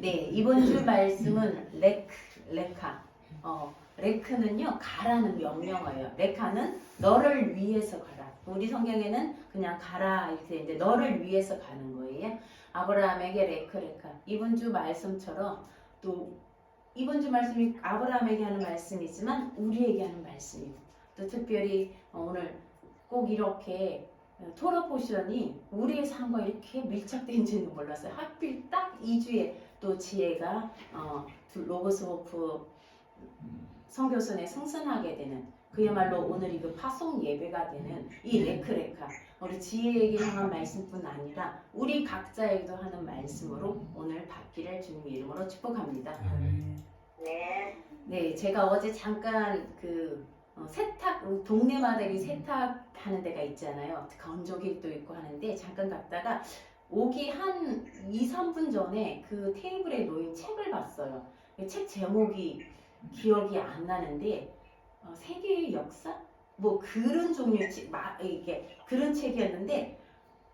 네, 이번 주 말씀은 레카. 레크는요, 가라는 명령어예요. 레카는 너를 위해서 가라. 우리 성경에는 그냥 가라 이렇게 되는데 너를 위해서 가는 거예요. 아브라함에게 레카. 이번 주 말씀처럼 또 이번 주 말씀이 아브라함에게 하는 말씀이지만 우리에게 하는 말씀이고 또 특별히 오늘 꼭 이렇게 토라 포션이 우리의 삶과 이렇게 밀착된지는 몰랐어요. 하필 딱 2주에 또 지혜가 로고스 호프 선교선에 승선하게 되는 그야말로 오늘이 그 파송 예배가 되는 이 레크레카 우리 지혜에게 향한 말씀뿐 아니라 우리 각자에게도 하는 말씀으로 오늘 받기를 주님의 이름으로 축복합니다. 네, 제가 어제 잠깐 세탁 동네마다 이 세탁하는 데가 있잖아요. 건조기도 있고 하는데 잠깐 갔다가 오기 한 2, 3분 전에 그 테이블에 놓인 책을 봤어요. 책 제목이 기억이 안 나는데 세계의 역사? 뭐 그런 종류의 이게 그런 책이었는데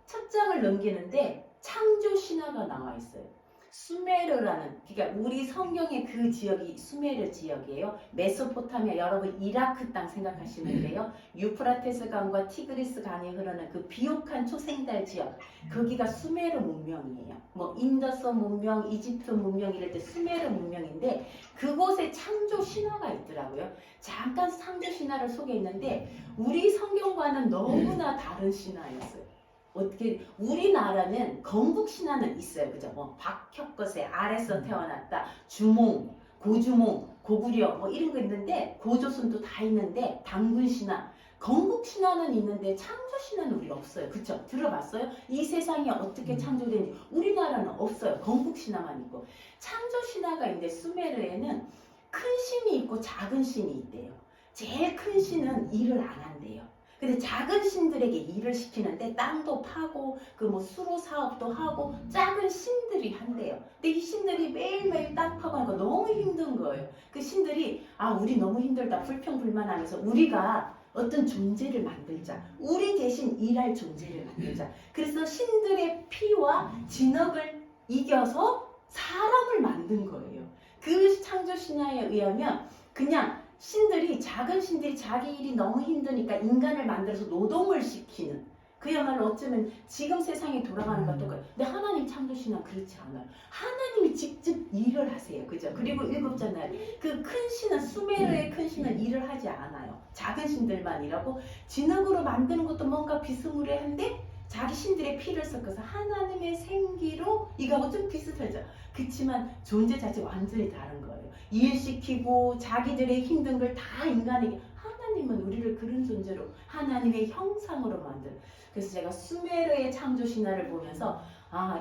첫 장을 넘기는데 창조 신화가 나와 있어요. 수메르라는 그러니까 우리 성경의 그 지역이 수메르 지역이에요. 메소포타미아 여러분 이라크 땅 생각하시면 돼요. 유프라테스 강과 티그리스 강이 흐르는 그 비옥한 초생달 지역 거기가 수메르 문명이에요. 뭐 인더스 문명, 이집트 문명 이럴 때 수메르 문명인데 그곳에 창조 신화가 있더라고요. 잠깐 창조 신화를 소개했는데 우리 성경과는 너무나 다른 신화였어요. 어떻게 우리나라는 건국 신화는 있어요, 그죠? 뭐 박혁거세 아래서 태어났다, 주몽, 고주몽, 고구려 뭐 이런 거 있는데 고조선도 다 있는데 당군 신화, 건국 신화는 있는데 창조 신화는 우리 없어요, 그쵸? 들어봤어요? 이 세상이 어떻게 창조되는지 우리나라는 없어요, 건국 신화만 있고 창조 신화가 있는데 수메르에는 큰 신이 있고 작은 신이 있대요. 제일 큰 신은 일을 안 한대요. 근데 작은 신들에게 일을 시키는데 땅도 파고 그 뭐 수로 사업도 하고 작은 신들이 한대요. 근데 이 신들이 매일매일 땅 파고 하니까 너무 힘든 거예요. 그 신들이 우리 너무 힘들다 불평불만하면서 우리가 어떤 존재를 만들자. 우리 대신 일할 존재를 만들자. 그래서 신들의 피와 진흙을 이겨서 사람을 만든 거예요. 그 창조 신화에 의하면 그냥 신들이 작은 신들이 자기 일이 너무 힘드니까 인간을 만들어서 노동을 시키는 그야말로 어쩌면 지금 세상이 돌아가는 것도 똑같아요. 근데 하나님 창조신은 그렇지 않아요. 하나님이 직접 일을 하세요. 그죠? 그리고 일곱째 날 그 큰 신은 수메르의 큰 신은 일을 하지 않아요. 작은 신들만 일하고 진흙으로 만드는 것도 뭔가 비스무리한데 자기 신들의 피를 섞어서 하나님의 생기로 이거하고 좀 비슷하죠. 그렇지만 존재 자체가 완전히 다른 거예요. 일시키고 자기들의 힘든 걸 다 인간에게 하나님은 우리를 그런 존재로 하나님의 형상으로 만들어. 그래서 제가 수메르의 창조 신화를 보면서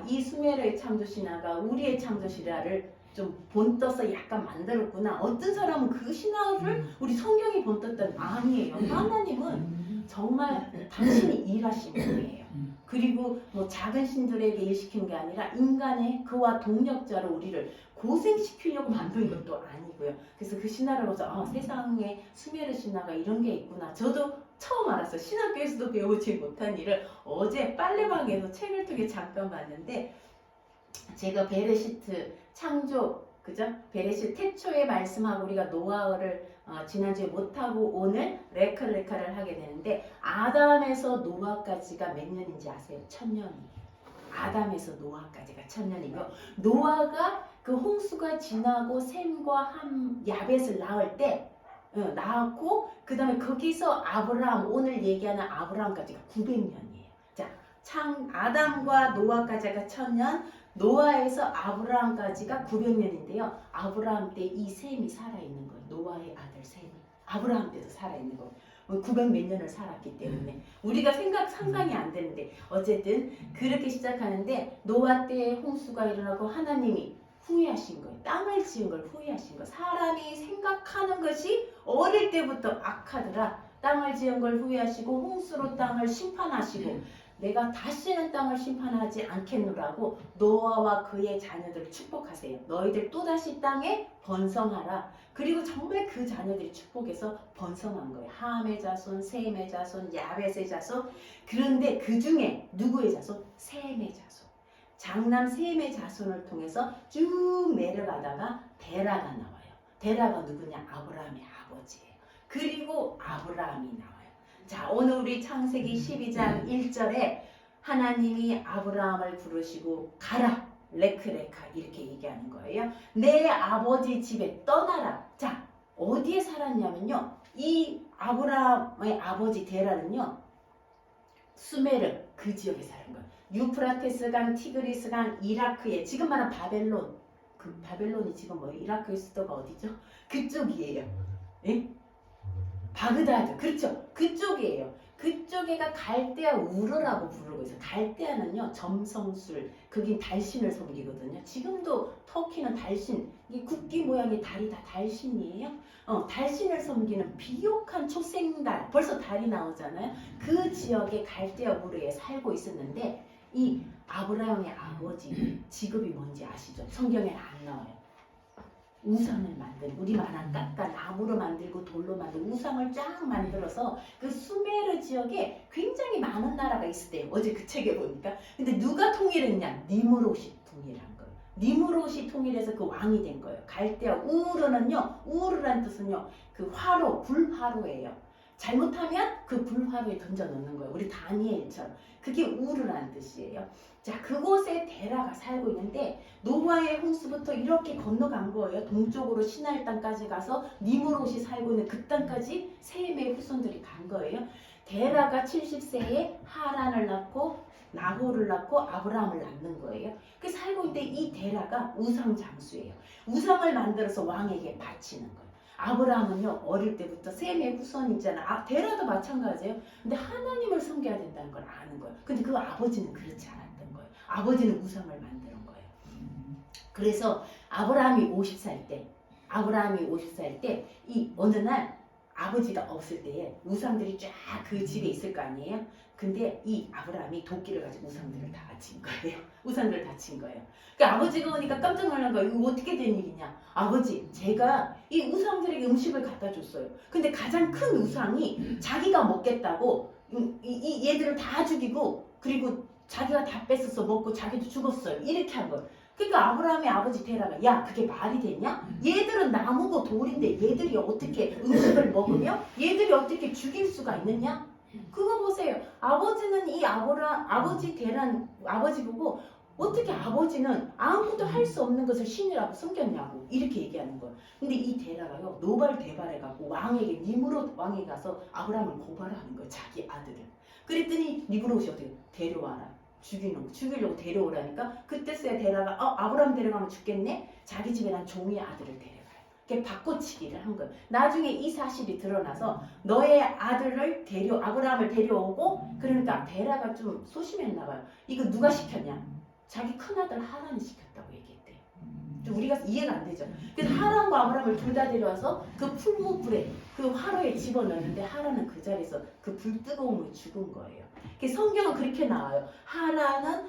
이 수메르의 창조 신화가 우리의 창조 신화를 좀 본떠서 약간 만들었구나. 어떤 사람은 그 신화를 우리 성경이 본떴던 아니에요. 하나님은 정말 당신이 일하신 분이에요. 그리고 뭐 작은 신들에게 일시키는 게 아니라 인간의 그와 동력자로 우리를 고생시키려고 만든 것도 아니고요. 그래서 그 신화를 보면서 세상에 수메르 신화가 이런 게 있구나. 저도 처음 알았어요. 신학교에서도 배우지 못한 일을 어제 빨래방에서 책을 통해 잠깐 봤는데 제가 베레시트 창조 그죠? 베레시트 태초의 말씀하고 우리가 노아를 지난주에 못하고 오늘 레카를 하게 되는데 아담에서 노아까지가 몇 년인지 아세요? 1000년이에요. 아담에서 노아까지가 1000년이고 노아가 그 홍수가 지나고 셈과 함 야벳을 낳을 때 낳았고 그 다음에 거기서 아브라함 오늘 얘기하는 아브라함까지가 900년이에요. 자, 아담과 노아까지가 1000년 노아에서 아브라함까지가 900년인데요. 아브라함 때 이 셈이 살아있는 거예요. 노아의 아들 셈이. 아브라함 때도 살아있는 거예요. 900 몇 년을 살았기 때문에 우리가 상상이 안 되는데 어쨌든 그렇게 시작하는데 노아 때 홍수가 일어나고 하나님이 후회하신 거예요. 땅을 지은 걸 후회하신 거예요. 사람이 생각하는 것이 어릴 때부터 악하더라. 땅을 지은 걸 후회하시고 홍수로 땅을 심판하시고 내가 다시는 땅을 심판하지 않겠노라고 노아와 그의 자녀들을 축복하세요. 너희들 또다시 땅에 번성하라. 그리고 정말 그 자녀들이 축복해서 번성한 거예요. 함의 자손, 셈의 자손, 야벳의 자손. 그런데 그 중에 누구의 자손? 셈의 자손. 장남 셈의 자손을 통해서 쭉 내려가다가 데라가 나와요. 데라가 누구냐? 아브라함의 아버지예요. 그리고 아브라함이 나와요. 자, 오늘 우리 창세기 12장 1절에 하나님이 아브라함을 부르시고 가라 레크레카 이렇게 얘기하는 거예요. 내 아버지 집에 떠나라. 자, 어디에 살았냐면요, 이 아브라함의 아버지 데라는요, 수메르 그 지역에 사는 거예요. 유프라테스강, 티그리스강, 이라크에 지금 말한 바벨론, 그 바벨론이 지금 뭐 이라크의 수도가 어디죠? 그쪽이에요. 예? 바그다드, 그렇죠? 그쪽이에요. 그쪽에가 갈대아 우르라고 부르고 있어요. 갈대아는요, 점성술, 거긴 달신을 섬기거든요. 지금도 터키는 달신, 이 국기 모양의 달이 다 달신이에요. 달신을 섬기는 비옥한 초생달, 벌써 달이 나오잖아요. 그 지역에 갈대아 우르에 살고 있었는데, 이 아브라함의 아버지 직업이 뭔지 아시죠? 성경에는 안 나와요. 우상을 만드는, 우리 말한 깎아 나무로 만들고 돌로 만들고 우상을 쫙 만들어서 그 수메르 지역에 굉장히 많은 나라가 있었대요. 어제 그 책에 보니까. 근데 누가 통일했냐? 니무롯이 통일한 거예요. 니무롯이 통일해서 그 왕이 된 거예요. 갈대아 우르는요, 우르란 뜻은요, 그 화로, 불화로예요. 잘못하면 그 불화로에 던져 넣는 거예요. 우리 다니엘처럼. 그게 우르라는 뜻이에요. 자, 그곳에 데라가 살고 있는데 노아의 홍수부터 이렇게 건너간 거예요. 동쪽으로 시나이 땅까지 가서 니무롯이 살고 있는 그 땅까지 셈의 후손들이 간 거예요. 데라가 70세에 하란을 낳고 나홀을 낳고 아브라함을 낳는 거예요. 그 살고 있는데 이 데라가 우상 장수예요. 우상을 만들어서 왕에게 바치는 거예요. 아브라함은요, 어릴 때부터 셈의 후손이잖아. 데라도 마찬가지예요. 근데 하나님을 섬겨야 된다는 걸 아는 거예요. 근데 그 아버지는 그렇지 않았던 거예요. 아버지는 우상을 만드는 거예요. 그래서 아브라함이 50살 때 이 어느 날 아버지가 없을 때에 우상들이 쫙 그 집에 있을 거 아니에요. 근데 이 아브라함이 도끼를 가지고 우상들을 다 친 거예요. 우상들을 다 친 거예요. 그러니까 아버지가 오니까 깜짝 놀란 거예요. 이거 어떻게 된 일이냐? 아버지, 제가 이 우상들에게 음식을 갖다 줬어요. 근데 가장 큰 우상이 자기가 먹겠다고 이 얘들을 다 죽이고, 그리고 자기가 다 뺏어서 먹고 자기도 죽었어요. 이렇게 한 거예요. 그러니까 아브라함의 아버지 데라가, 야, 그게 말이 되냐? 얘들은 나무고 돌인데 얘들이 어떻게 음식을 먹으며 얘들이 어떻게 죽일 수가 있느냐? 그거 보세요. 아버지는 이 아버지 데란 아버지 보고, 어떻게 아버지는 아무것도 할 수 없는 것을 신이라고 섬겼냐고 이렇게 얘기하는 거예요. 근데 이 데라가요, 노발대발해갖고 왕에게, 니무롯 왕에 가서 아브라함을 고발하는 거예요. 자기 아들을. 그랬더니 니무롯이 어떻게 데려와라. 죽이려고 데려오라니까, 그때서야 데라가 아브라함 데려가면 죽겠네? 자기 집에 난 종의 아들을 데려가요. 그게 바꿔치기를 한 거예요. 나중에 이 사실이 드러나서 너의 아들을 아브라함을 데려오고, 그러니까 데라가 좀 소심했나 봐요. 이거 누가 시켰냐? 자기 큰아들 하란이 시켰다고 얘기했대요. 좀 우리가 이해가 안 되죠. 그래서 하란과 아브라함을 둘 다 데려와서 그 풀무불에, 그 화로에 집어넣는데 하란은 그 자리에서 그 불뜨거움으로 죽은 거예요. 성경은 그렇게 나와요. 하란은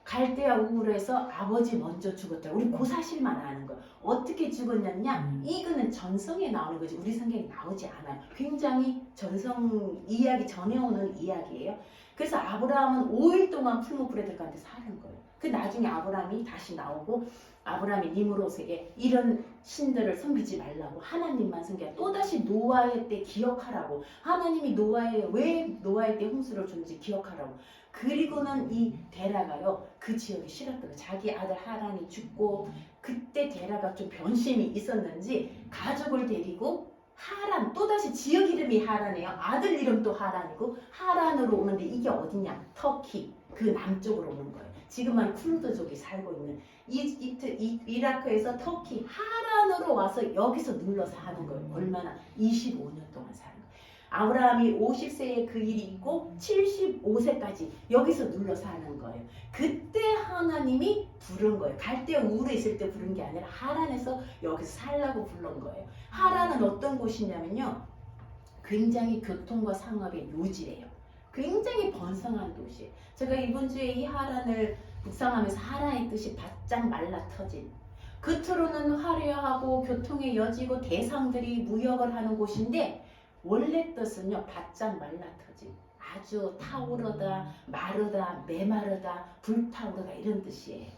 갈대아 우르에서 아버지 먼저 죽었다. 우리 그 사실만 아는 거예요. 어떻게 죽었냐? 이거는 전성에 나오는 거지 우리 성경에 나오지 않아요. 굉장히 전성 이야기 전해오는 이야기예요. 그래서 아브라함은 5일 동안 풀무불에 들어갔는데 사는 거예요. 그 나중에 아브라함이 다시 나오고, 아브라함이 니므롯에게 이런 신들을 섬기지 말라고, 하나님만 섬겨. 또다시 노아의 때 기억하라고. 하나님이 왜 노아의 때 홍수를 줬는지 기억하라고. 그리고는 이 데라가요, 그 지역에 싫었던 거. 자기 아들 하란이 죽고, 그때 데라가 좀 변심이 있었는지 가족을 데리고 하란, 또다시 지역 이름이 하란이에요. 아들 이름도 하란이고, 하란으로 오는데 이게 어디냐? 터키, 그 남쪽으로 오는 거예요. 지금은 쿠르드족이 살고 있는 이라크에서 터키 하란으로 와서 여기서 눌러서 하는 거예요. 얼마나? 25년 동안 사는 거예요. 아브라함이 50세에 그 일이 있고 75세까지 여기서 눌러서 하는 거예요. 그때 하나님이 부른 거예요. 갈대아 우르에 있을 때 부른 게 아니라 하란에서 여기서 살라고 부른 거예요. 하란은 어떤 곳이냐면요, 굉장히 교통과 상업의 요지래요. 굉장히 번성한 도시예요. 제가 이번 주에 이 하란을 묵상하면서 하란의 뜻이 바짝 말라 터진, 겉으로는 화려하고 교통의 여지고 대상들이 무역을 하는 곳인데 원래 뜻은요, 바짝 말라 터진, 아주 타오르다, 마르다, 메마르다, 불타오르다 이런 뜻이에요.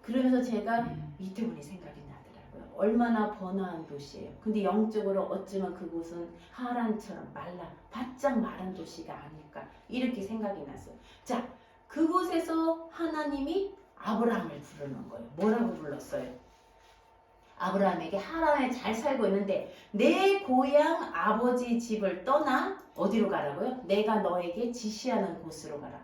그러면서 제가 이태원이 생각이 나더라고요. 얼마나 번화한 도시예요. 근데 영적으로 어쩌면 그곳은 하란처럼 말라 바짝 마른 도시가 아닐까 이렇게 생각이 났어요. 자, 그곳에서 하나님이 아브라함을 부르는 거예요. 뭐라고 불렀어요? 아브라함에게 하란에 잘 살고 있는데 내 고향 아버지 집을 떠나 어디로 가라고요? 내가 너에게 지시하는 곳으로 가라.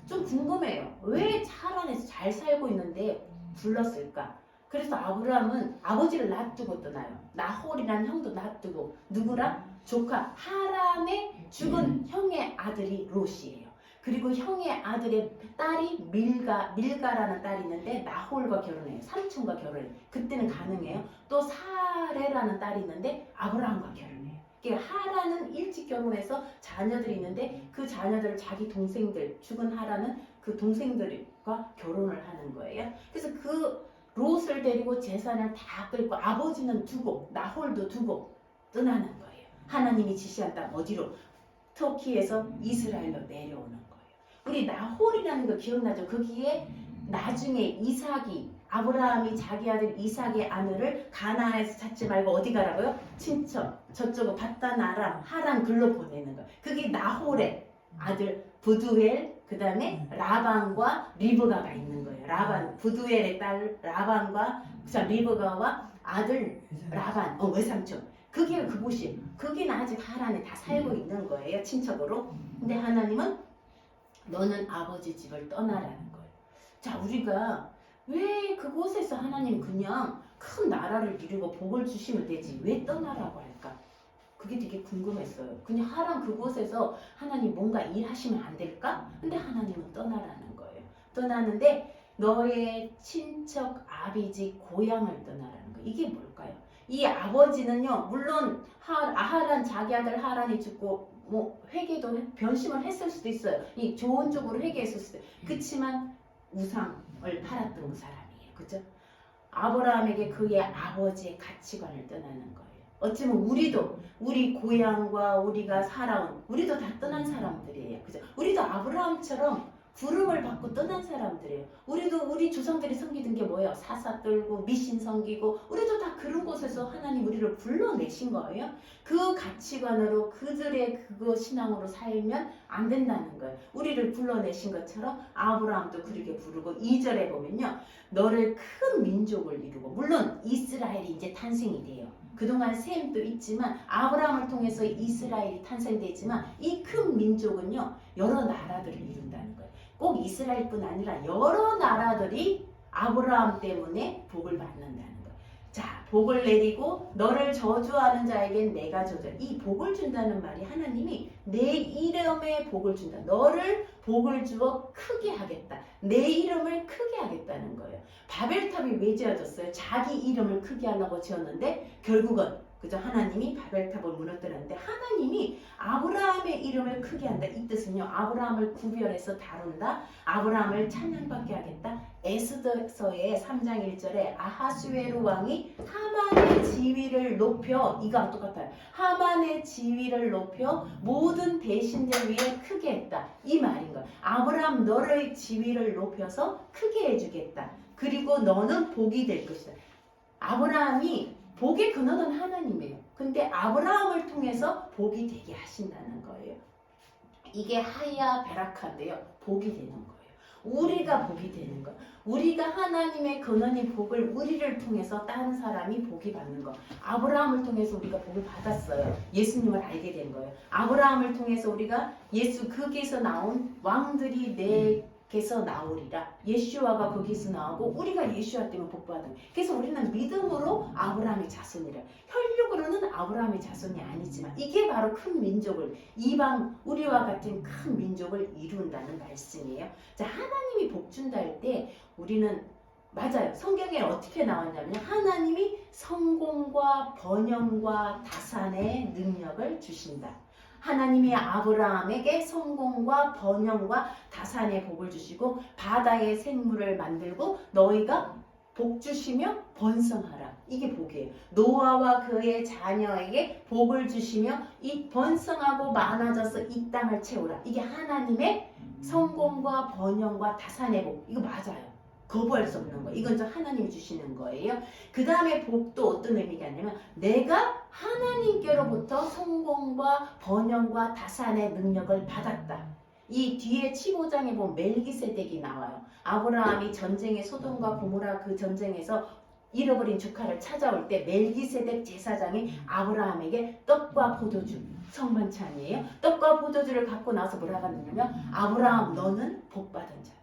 좀 궁금해요. 왜 하란에서 잘 살고 있는데 불렀을까? 그래서 아브라함은 아버지를 놔두고 떠나요. 나홀이라는 형도 놔두고 누구랑? 조카 하람의 죽은 형의 아들이 롯이에요. 그리고 형의 아들의 딸이 밀가라는 딸이 있는데 나홀과 결혼해요. 삼촌과 결혼해요. 그때는 가능해요. 또 사레라는 딸이 있는데 아브라함과 결혼해요. 그러니까 하라는 일찍 결혼해서 자녀들이 있는데 그 자녀들을 자기 동생들, 죽은 하라는 그 동생들과 결혼을 하는 거예요. 그래서 그 롯을 데리고 재산을 다 끌고 아버지는 두고 나홀도 두고 떠나는 거예요. 하나님이 지시한 땅 어디로? 터키에서 이스라엘로 내려오는 거예요. 우리 나홀이라는 거 기억나죠? 거기에 나중에 이삭이 아브라함이 자기 아들 이삭의 아내를 가나안에서 찾지 말고 어디 가라고요? 친척 저쪽으로 바단 아람 하란 글로 보내는 거예요. 그게 나홀의 아들 부두엘 그 다음에 라반과 리브가가 있는 거예요. 라반 부두엘의 딸 라반과 리브가와 아들 라반 외삼촌 그게 그곳이 거기는 아직 하란에 다 살고 있는 거예요. 친척으로. 근데 하나님은 너는 아버지 집을 떠나라는 거예요. 자, 우리가 왜 그곳에서 하나님 그냥 큰 나라를 이루고 복을 주시면 되지 왜 떠나라고 할까? 그게 되게 궁금했어요. 그냥 하란 그곳에서 하나님 뭔가 일하시면 안 될까? 근데 하나님은 떠나라는 거예요. 떠나는데 너의 친척 아비지 고향을 떠나라는 거예요. 이게 뭘까요? 이 아버지는요 물론 하란 자기 아들 하란이 죽고 뭐 회개도 변심을 했을 수도 있어요. 이 좋은 쪽으로 회개했을 수도 있어요. 그렇지만 우상을 팔았던 그 사람이에요. 그죠? 아브라함에게 그의 아버지의 가치관을 떠나는 거예요. 어쩌면 우리도 우리 고향과 우리가 살아온 우리도 다 떠난 사람들이에요. 그죠? 우리도 아브라함처럼 부름을 받고 떠난 사람들이에요. 우리도 우리 조상들이 섬기던 게 뭐예요? 사사 떨고 미신 섬기고 우리도 다 그런 곳에서 하나님 우리를 불러내신 거예요. 그 가치관으로 그들의 그거 신앙으로 살면 안 된다는 거예요. 우리를 불러내신 것처럼 아브라함도 그렇게 부르고 2절에 보면요. 너를 큰 민족을 이루고 물론 이스라엘이 이제 탄생이 돼요. 그동안 셈도 있지만 아브라함을 통해서 이스라엘이 탄생되지만 이 큰 민족은요. 여러 나라들을 이룬다는 거예요. 꼭 이스라엘뿐 아니라 여러 나라들이 아브라함 때문에 복을 받는다는 거예요. 자, 복을 내리고 너를 저주하는 자에겐 내가 저주. 이 복을 준다는 말이 하나님이 내 이름에 복을 준다. 너를 복을 주어 크게 하겠다. 내 이름을 크게 하겠다는 거예요. 바벨탑이 왜 지어졌어요? 자기 이름을 크게 하려고 지었는데 결국은 그죠? 하나님이 바벨탑을 무너뜨렸는데 하나님이 아브라함의 이름을 크게 한다. 이 뜻은요. 아브라함을 구별해서 다룬다. 아브라함을 찬양받게 하겠다. 에스더서의 3장 1절에 아하수에로 왕이 하만의 지위를 높여 이거랑 똑같아요. 하만의 지위를 높여 모든 대신들 위에 크게 했다. 이 말인 거예요. 아브라함 너의 지위를 높여서 크게 해주겠다. 그리고 너는 복이 될 것이다. 아브라함이 복의 근원은 하나님이에요. 근데 아브라함을 통해서 복이 되게 하신다는 거예요. 이게 하야 베라카인데요. 복이 되는 거예요. 우리가 복이 되는 거. 우리가 하나님의 근원인 복을 우리를 통해서 다른 사람이 복이 받는 거. 아브라함을 통해서 우리가 복을 받았어요. 예수님을 알게 된 거예요. 아브라함을 통해서 우리가 예수 거기에서 나온 왕들이 내게서 나오리라. 예수와가 거기서 나오고 우리가 예수와 때문에 복받은 거예요. 그래서 우리는 믿음으로 아브라함의 자손이라. 혈육으로는 아브라함의 자손이 아니지만 이게 바로 큰 민족을 이방 우리와 같은 큰 민족을 이룬다는 말씀이에요. 자, 하나님이 복 준다 할 때 우리는 맞아요. 성경에 어떻게 나왔냐면 하나님이 성공과 번영과 다산의 능력을 주신다. 하나님이 아브라함에게 성공과 번영과 다산의 복을 주시고 바다의 생물을 만들고 너희가 복 주시며 번성하라. 이게 복이에요. 노아와 그의 자녀에게 복을 주시며 이 번성하고 많아져서 이 땅을 채우라. 이게 하나님의 성공과 번영과 다산의 복. 이거 맞아요. 거부할 수 없는 거예요. 이건 저 하나님이 주시는 거예요. 그 다음에 복도 어떤 의미가 있냐면 내가 하나님께로부터 성공과 번영과 다산의 능력을 받았다. 이 뒤에 15장에 보면 멜기세덱이 나와요. 아브라함이 전쟁에 소돔과 고모라 그 전쟁에서 잃어버린 조카를 찾아올 때 멜기세덱 제사장이 아브라함에게 떡과 포도주, 성만찬이에요. 떡과 포도주를 갖고 나서 뭐라고 하느냐면 아브라함 너는 복받은 자다.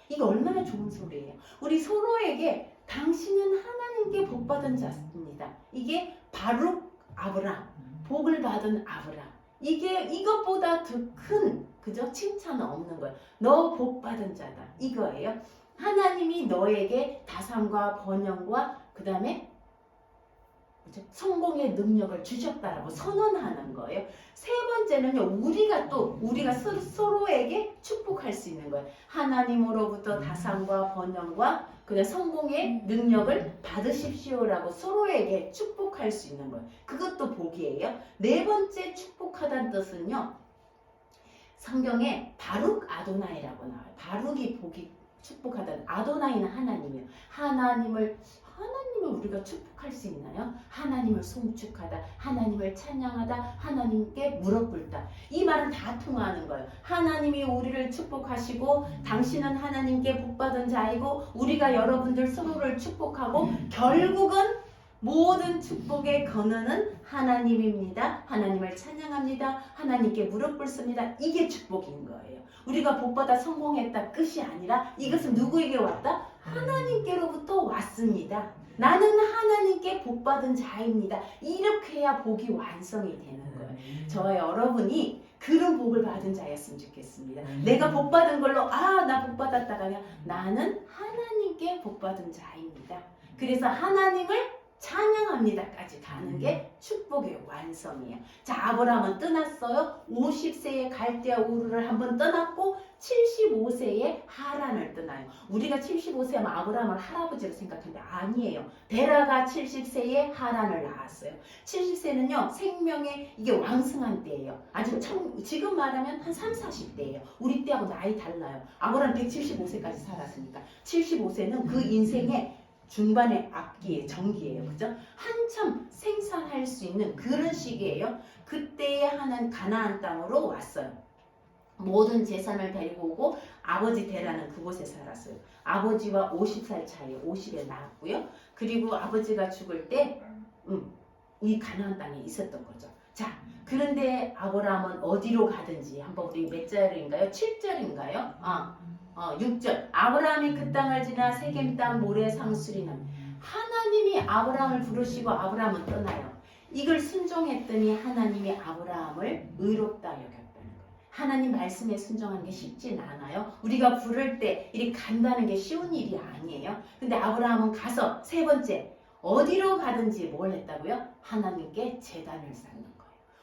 이거 얼마나 좋은 소리예요. 우리 서로에게 당신은 하나님께 복받은 자입니다. 이게 바룩 아브라함, 복을 받은 아브라함. 이게 이것보다 더 큰 그죠? 칭찬은 없는 거예요. 너 복받은 자다. 이거예요. 하나님이 너에게 다산과 번영과 그 다음에 성공의 능력을 주셨다라고 선언하는 거예요. 세 번째는요, 우리가 서로에게 축복할 수 있는 거예요. 하나님으로부터 다산과 번영과 그다음 성공의 능력을 받으십시오라고 서로에게 축복할 수 있는 거예요. 그것도 복이에요. 네 번째 축복하다는 뜻은요, 성경에 바룩 아도나이라고 나와요. 바룩이 복이 축복하다는, 아도나이는 하나님이에요. 하나님을 우리가 축복할 수 있나요? 하나님을 송축하다, 하나님을 찬양하다, 하나님께 무릎 꿇다. 이 말은 다 통하는 거예요. 하나님이 우리를 축복하시고 당신은 하나님께 복받은 자이고 우리가 여러분들 서로를 축복하고 결국은 모든 축복의 근원은 하나님입니다. 하나님을 찬양합니다. 하나님께 무릎 꿇습니다. 이게 축복인 거예요. 우리가 복받아 성공했다 끝이 아니라 이것은 누구에게 왔다? 하나님께로부터 왔습니다. 나는 하나님께 복받은 자입니다. 이렇게 해야 복이 완성이 되는 거예요. 저와 여러분이 그런 복을 받은 자였으면 좋겠습니다. 내가 복받은 걸로 나 복받았다가 아니라 나는 하나님께 복받은 자입니다. 그래서 하나님을 찬양합니다까지 가는 게 축복의 완성이에요. 자, 아브라함은 떠났어요. 50세에 갈대아 우르를 한번 떠났고 75세에 하란을 떠나요. 우리가 75세 하면 아브라함을 할아버지로 생각하는데 아니에요. 데라가 70세에 하란을 낳았어요. 70세는요 생명의 이게 왕성한 때예요. 아주 지금 말하면 한 3, 40대예요. 우리 때하고 나이 달라요. 아브라함 175세까지 살았으니까 75세는 그 인생의 중반의 앞기에 전기예요. 그죠? 한참 생산할 수 있는 그런 시기예요. 그때에 하는 가나안 땅으로 왔어요. 모든 재산을 데리고 오고 아버지 데라는 그곳에 살았어요. 아버지와 50살 차이, 50에 낳았고요. 그리고 아버지가 죽을 때 이 가나안 땅에 있었던 거죠. 자, 그런데 아브라함은 어디로 가든지 한번 우리 몇 절인가요? 7절인가요? 6절. 아브라함이 그 땅을 지나 세겜 땅 모래 상수리 남. 하나님이 아브라함을 부르시고 아브라함은 떠나요. 이걸 순종했더니 하나님이 아브라함을 의롭다 여겼다는 거예요. 하나님 말씀에 순종하는 게 쉽진 않아요. 우리가 부를 때 이렇게 간다는 게 쉬운 일이 아니에요. 근데 아브라함은 가서 세 번째 어디로 가든지 뭘 했다고요? 하나님께 제단을 쌓는 거예요.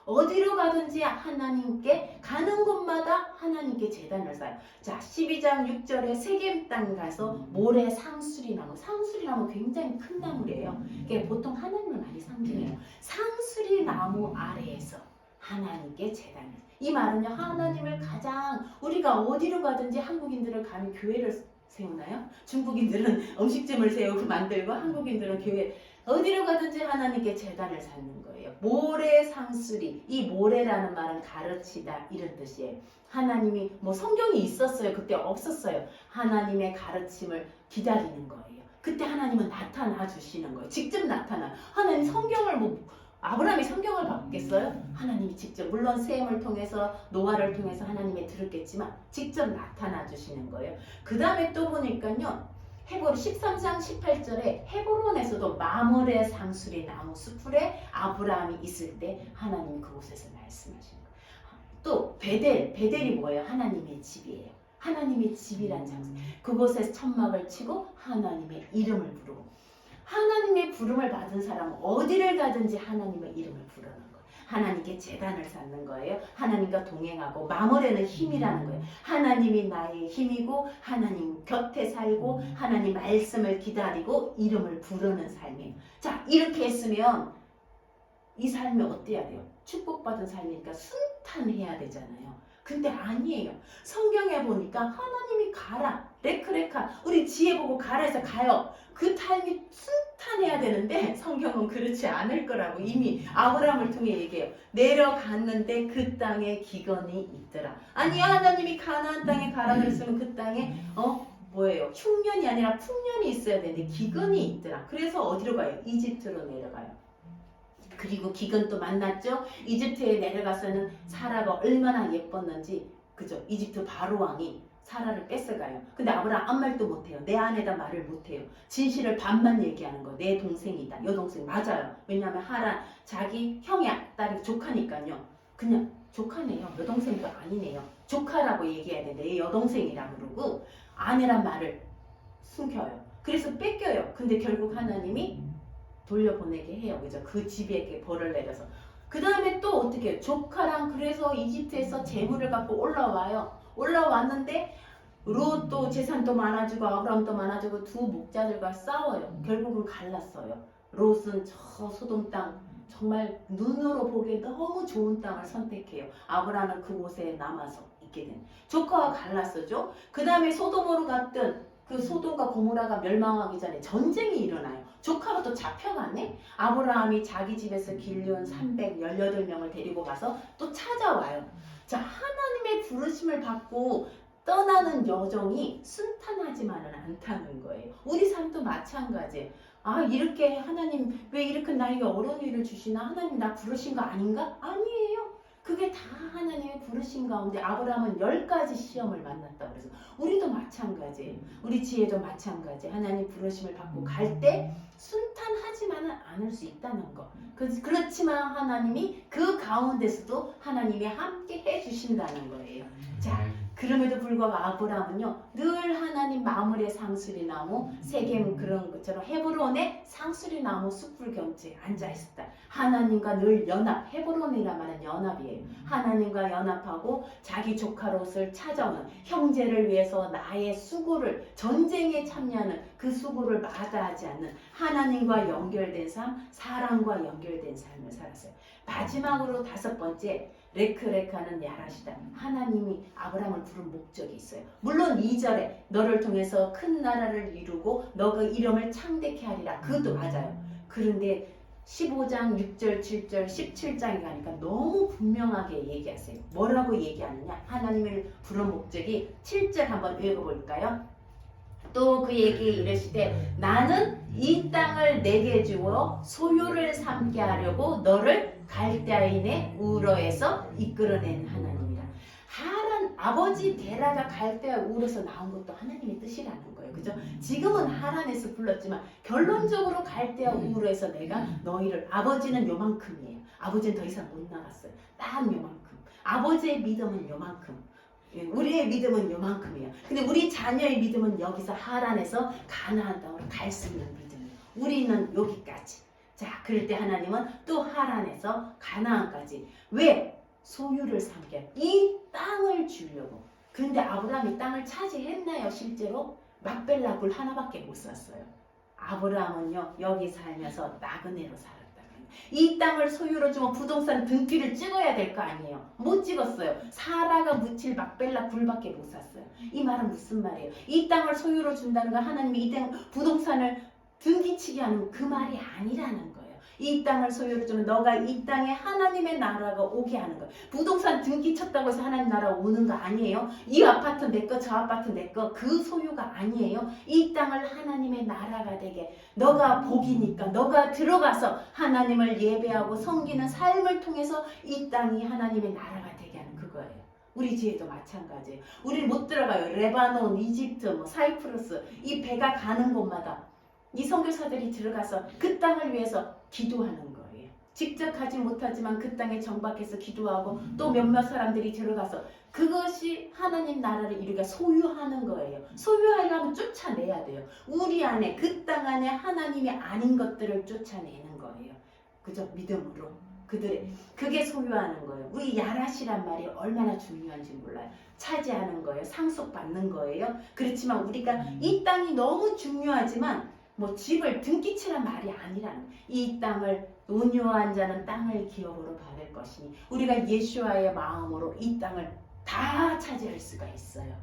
어디로 가든지 하나님께 가는 곳마다 하나님께 제단을 쌓아요. 자, 12장 6절에 세겜 땅 가서 모래 상수리나무. 상수리나무 굉장히 큰 나무래요. 이게 보통 하나님을 많이 상징해요. 상수리나무 아래에서 하나님께 제단을. 이 말은요, 하나님을 가장 우리가 어디로 가든지 한국인들은 감히 교회를 세우나요? 중국인들은 음식점을 세우고 만들고 한국인들은 교회 어디로 가든지 하나님께 제단을 쌓는 거예요. 모래 상수리. 이 모래라는 말은 가르치다 이런 뜻이에요. 하나님이 성경이 있었어요. 그때 없었어요. 하나님의 가르침을 기다리는 거예요. 그때 하나님은 나타나 주시는 거예요. 직접 나타나. 하나님 성경을 아브라함이 성경을 받겠어요? 하나님이 직접, 물론 셈을 통해서 노아를 통해서 하나님이 들었겠지만 직접 나타나 주시는 거예요. 그 다음에 또 보니까요, 헤브론 13장 18절에 헤브론에서도 마므레 상수리 나무 숲풀에 아브라함이 있을 때 하나님이 그곳에서 말씀하시는 거예요. 또 베델이 뭐예요? 하나님의 집이에요. 하나님의 집이란 장소. 그곳에서 천막을 치고 하나님의 이름을 부르고, 하나님의 부름을 받은 사람은 어디를 가든지 하나님의 이름을 부르는 거예요. 하나님께 제단을 쌓는 거예요. 하나님과 동행하고 마무리는 힘이라는 거예요. 하나님이 나의 힘이고 하나님 곁에 살고 하나님 말씀을 기다리고 이름을 부르는 삶이에요. 자, 이렇게 했으면 이 삶이 어때야 돼요? 축복받은 삶이니까 순탄해야 되잖아요. 근데 아니에요. 성경에 보니까 하나님이 가라, 레크레카, 우리 지혜 보고 가라 해서 가요. 그 타임이 순탄해야 되는데 성경은 그렇지 않을 거라고 이미 아브라함을 통해 얘기해요. 내려갔는데 그 땅에 기근이 있더라. 아니, 하나님이 가나안 땅에 가라 그랬으면 그 땅에 뭐예요? 흉년이 아니라 풍년이 있어야 되는데 기근이 있더라. 그래서 어디로 가요? 이집트로 내려가요. 그리고 기근 또 만났죠. 이집트에 내려가서는 사라가 얼마나 예뻤는지, 그죠? 이집트 바로 왕이 사라를 뺏어가요. 근데 아브라함 아무 말도 못해요. 내 아내다 말을 못해요. 진실을 반만 얘기하는 거. 내 동생이다. 여동생 맞아요. 왜냐하면 하란 자기 형이 딸이 조카니까요. 그냥 조카네요. 여동생도 아니네요. 조카라고 얘기해야 되는데 내 여동생이라고 그러고 아내란 말을 숨겨요. 그래서 뺏겨요. 근데 결국 하나님이 돌려보내게 해요. 그죠? 그 집에게 벌을 내려서. 그 다음에 또 어떻게 해요? 조카랑 그래서 이집트에서 재물을 갖고 올라와요. 올라왔는데 롯도 재산도 많아지고 아브라함도 많아지고 두 목자들과 싸워요. 결국은 갈랐어요. 롯은 저 소돔 땅 정말 눈으로 보기에 너무 좋은 땅을 선택해요. 아브라함은 그곳에 남아서 있게 된. 조카와 갈랐어죠. 그 다음에 소돔으로 갔던 그 소돔과 고모라가 멸망하기 전에 전쟁이 일어나요. 조카가 또 잡혀가네? 아브라함이 자기 집에서 길려온 318명을 데리고 가서 또 찾아와요. 자, 하나님의 부르심을 받고 떠나는 여정이 순탄하지만은 않다는 거예요. 우리 삶도 마찬가지예요. 아, 이렇게 하나님 왜 이렇게 나에게 어려운 일을 주시나? 하나님 나 부르신 거 아닌가? 아니에요. 그게 다 하나님의 부르신 가운데 아브라함은 10가지 시험을 만났다고 그래서 우리도 마찬가지예요. 우리 지혜도 마찬가지. 하나님 부르심을 받고 갈 때 순탄하지만은 않을 수 있다는 거. 그렇지만 하나님이 그 가운데서도 하나님이 함께 해주신다는 거예요. 자, 그럼에도 불구하고 아브라함은요 늘 하나님 마물의 상수리 나무, 세겜 그런 것처럼 헤브론의 상수리 나무 숯불 곁에 앉아 있었다. 하나님과 늘 연합, 헤브론이란 말은 연합이에요. 하나님과 연합하고 자기 조카 롯을 찾아오는 형제를 위해서 나의 수고를 전쟁에 참여하는 그 수고를 마다하지 않는 하나님과 연결된 삶, 사랑과 연결된 삶을 살았어요. 마지막으로 5번째 레크레카는 야라시다. 하나님이 아브라함을 부른 목적이 있어요. 물론 2절에 너를 통해서 큰 나라를 이루고 너 그 이름을 창대케 하리라. 그것도 맞아요. 그런데 15장 6절 7절 17장에 가니까 너무 분명하게 얘기하세요. 뭐라고 얘기하느냐? 하나님을 부른 목적이 7절 한번 읽어볼까요? 또 그에게 이르시되 나는 이 땅을 내게 주어 소유를 삼게 하려고 너를 갈대아인의 우르에서 이끌어낸 하나님이라. 하란 아버지 데라가 갈대아 우르에서 나온 것도 하나님의 뜻이라는 거예요. 그죠? 지금은 하란에서 불렀지만 결론적으로 갈대아 우르에서 내가 너희를, 아버지는 요만큼이에요. 아버지는 더 이상 못 나갔어요. 딱 요만큼. 아버지의 믿음은 요만큼. 우리의 믿음은 요만큼이에요. 근데 우리 자녀의 믿음은 여기서 하란에서 가나안 땅으로 갈 수 있는 믿음이에요. 우리는 여기까지. 자, 그럴 때 하나님은 또 하란에서 가나안까지. 왜? 소유를 삼게. 이 땅을 주려고. 근데 아브라함이 땅을 차지했나요? 실제로? 막벨라 굴 하나밖에 못 샀어요. 아브라함은요 여기 살면서 나그네로 살았다. 이 땅을 소유로 주면 부동산 등기를 찍어야 될 거 아니에요. 못 찍었어요. 사라가 묻힐 막벨라 굴밖에 못 샀어요. 이 말은 무슨 말이에요? 이 땅을 소유로 준다는 건 하나님이 이 땅 부동산을 등기치게 하는 그 말이 아니라는 거예요. 이 땅을 소유로 주면 너가 이 땅에 하나님의 나라가 오게 하는 거예요. 부동산 등기 쳤다고 해서 하나님 나라 오는 거 아니에요. 이 아파트 내 거, 저 아파트 내 거, 그 소유가 아니에요. 이 땅을 하나님의 나라가 되게, 너가 복이니까 너가 들어가서 하나님을 예배하고 섬기는 삶을 통해서 이 땅이 하나님의 나라가 되게 하는 그거예요. 우리 지혜도 마찬가지예요. 우리 못 들어가요. 레바논, 이집트, 사이프러스, 이 배가 가는 곳마다 이 선교사들이 들어가서 그 땅을 위해서 기도하는 거예요. 직접 가지 못하지만 그 땅에 정박해서 기도하고 또 몇몇 사람들이 들어가서 그것이 하나님 나라를 이루게 소유하는 거예요. 소유하려면 쫓아내야 돼요. 우리 안에 그 땅 안에 하나님이 아닌 것들을 쫓아내는 거예요. 그죠? 믿음으로. 그들의 그게 소유하는 거예요. 우리 야라시란 말이 얼마나 중요한지 몰라요. 차지하는 거예요. 상속받는 거예요. 그렇지만 우리가 이 땅이 너무 중요하지만 뭐 집을 등기치란 말이 아니라는 거예요. 이 땅을 온유한 자는 땅을 기업으로 받을 것이니 우리가 예수와의 마음으로 이 땅을 다 차지할 수가 있어요.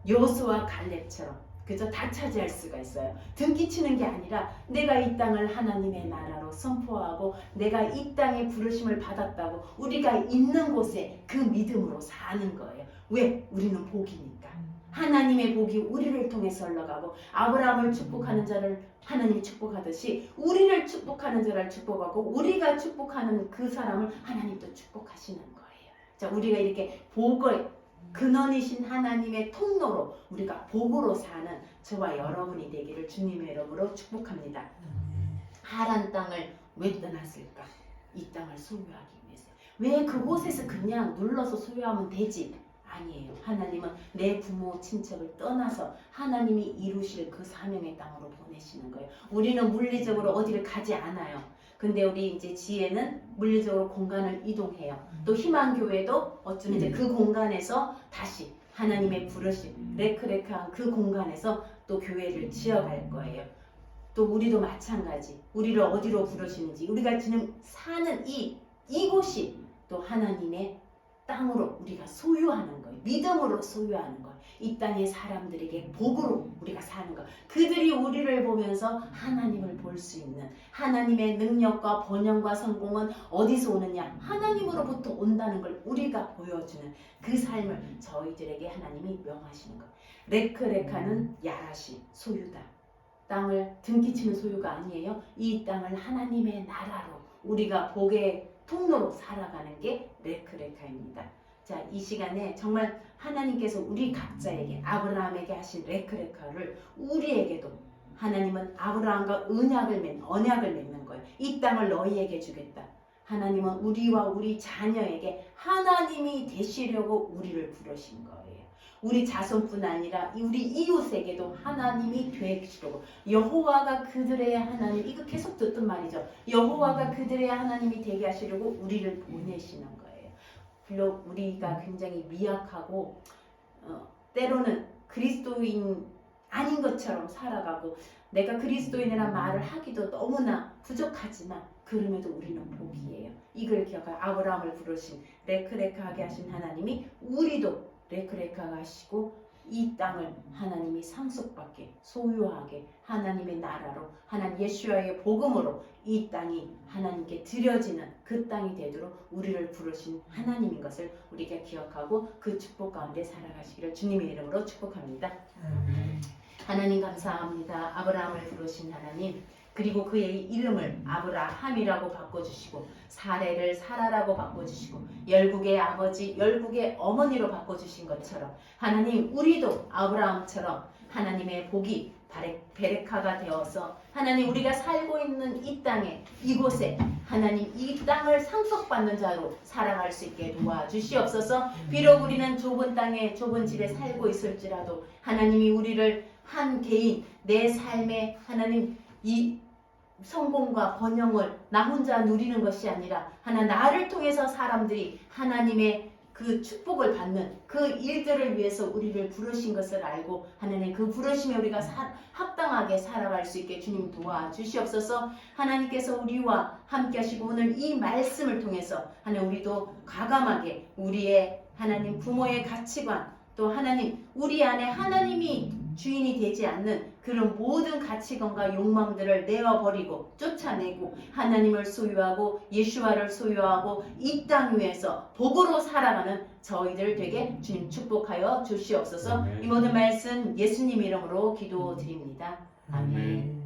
여호수아 갈렙처럼 그저 다 차지할 수가 있어요. 등기치는 게 아니라 내가 이 땅을 하나님의 나라로 선포하고 내가 이 땅에 부르심을 받았다고 우리가 있는 곳에 그 믿음으로 사는 거예요. 왜? 우리는 복이니까. 하나님의 복이 우리를 통해서 흘러가고 아브라함을 축복하는 자를 하나님이 축복하듯이 우리를 축복하는 자를 축복하고 우리가 축복하는 그 사람을 하나님도 축복하시는 거예요. 자, 우리가 이렇게 복을 근원이신 하나님의 통로로 우리가 복으로 사는 저와 여러분이 되기를 주님의 이름으로 축복합니다. 하란 땅을 왜 떠났을까? 이 땅을 소유하기 위해서. 왜 그곳에서 그냥 눌러서 소유하면 되지? 아니에요. 하나님은 내 부모 친척을 떠나서 하나님이 이루실 그 사명의 땅으로 보내시는 거예요. 우리는 물리적으로 어디를 가지 않아요. 근데 우리 이제 지혜는 물리적으로 공간을 이동해요. 또 희망교회도 어쩌면 이제 그 공간에서 다시 하나님의 부르심, 레크레크한 그 공간에서 또 교회를 지어갈 거예요. 또 우리도 마찬가지. 우리를 어디로 부르시는지 우리가 지금 사는 이곳이 또 하나님의 땅으로 우리가 소유하는 거예요. 믿음으로 소유하는 거예요. 이 땅의 사람들에게 복으로 우리가 사는 거. 그들이 우리를 보면서 하나님을 볼 수 있는 하나님의 능력과 번영과 성공은 어디서 오느냐? 하나님으로부터 온다는 걸 우리가 보여주는 그 삶을 저희들에게 하나님이 명하시는 거예요. 레크레카는 야라시 소유다. 땅을 등기치는 소유가 아니에요. 이 땅을 하나님의 나라로 우리가 복의 통로로 살아가는 게 레크레카입니다. 자, 이 시간에 정말 하나님께서 우리 각자에게 아브라함에게 하신 레크레카를 우리에게도 하나님은 아브라함과 언약을 맺는 거예요. 이 땅을 너희에게 주겠다. 하나님은 우리와 우리 자녀에게 하나님이 되시려고 우리를 부르신 거예요. 우리 자손뿐 아니라 우리 이웃에게도 하나님이 되시려고 여호와가 그들의 하나님 이거 계속 듣던 말이죠. 여호와가 그들의 하나님이 되게 하시려고 우리를 보내시는 거예요. 물론 우리가 굉장히 미약하고 때로는 그리스도인 아닌 것처럼 살아가고 내가 그리스도인이라는 말을 하기도 너무나 부족하지만 그럼에도 우리는 복이에요. 이걸 기억하고 아브라함을 부르신 레크레카하게 하신 하나님이 우리도 레크레카가 하시고 이 땅을 하나님이 상속받게 소유하게 하나님의 나라로 하나님 예수와의 복음으로 이 땅이 하나님께 드려지는 그 땅이 되도록 우리를 부르신 하나님인 것을 우리가 기억하고 그 축복 가운데 살아가시기를 주님의 이름으로 축복합니다. 하나님 감사합니다. 아브라함을 부르신 하나님 그리고 그의 이름을 아브라함이라고 바꿔주시고 사레를 사라라고 바꿔주시고 열국의 아버지 열국의 어머니로 바꿔주신 것처럼 하나님 우리도 아브라함처럼 하나님의 복이 베레카가 되어서 하나님 우리가 살고 있는 이 땅에 이곳에 하나님 이 땅을 상속받는 자로 살아갈 수 있게 도와주시옵소서. 비록 우리는 좁은 땅에 좁은 집에 살고 있을지라도 하나님이 우리를 한 개인 내 삶에 하나님 이 성공과 번영을 나 혼자 누리는 것이 아니라 하나 나를 통해서 사람들이 하나님의 그 축복을 받는 그 일들을 위해서 우리를 부르신 것을 알고 하나님 그 부르심에 우리가 합당하게 살아갈 수 있게 주님 도와주시옵소서. 하나님께서 우리와 함께 하시고 오늘 이 말씀을 통해서 하나님 우리도 과감하게 우리의 하나님 부모의 가치관 또 하나님 우리 안에 하나님이 주인이 되지 않는 그런 모든 가치관과 욕망들을 내어버리고 쫓아내고 하나님을 소유하고 예수와를 소유하고 이 땅 위에서 복으로 살아가는 저희들 되게 주님 축복하여 주시옵소서. 이 모든 말씀 예수님 이름으로 기도드립니다. 아멘.